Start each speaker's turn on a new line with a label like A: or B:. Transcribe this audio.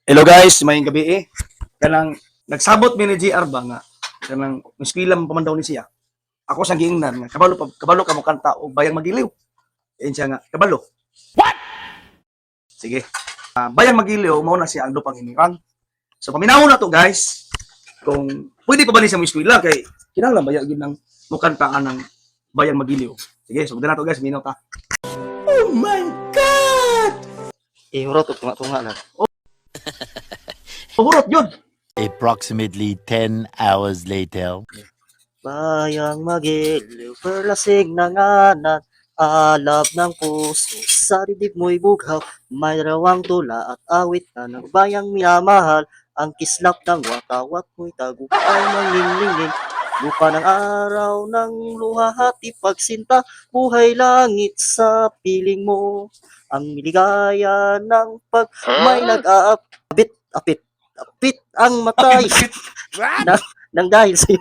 A: Hello guys, mayong gabi eh. Kanang nagsabot mi ni JR ba nga kanang miskila mo pa man daw ni siya. Ako sa giingnan nga kabalo ka mo kanta og bayang magiliw. Ayun siya nga, kabalo. What? Sige. Bayang magiliw mao na siya ang dupang hinirang. So paminaw na to guys. Kung pwede pa ba ni sa miskila kay kinahanglan bayag gyud nang mukantaan ng bayang magiliw. Sige, so na to guys, minaw ta. Oh my god.
B: Ihurot og tunga-tunga lang.
A: Pahurot yun.
C: Approximately 10 hours later.
B: Bayang magiliw, perlasing ng anan, alab ng puso, sa dibdib mo'y bughaw, may rawang tula at awit na ng bayang minamahal, ang kislap ng watawat mo'y tagupay ng linglingin, lupa ng araw ng luhahati pagsinta, buhay langit sa piling mo, ang miligaya ng pag may nag-aapit, apit ang matay, nang dahil sa'yo.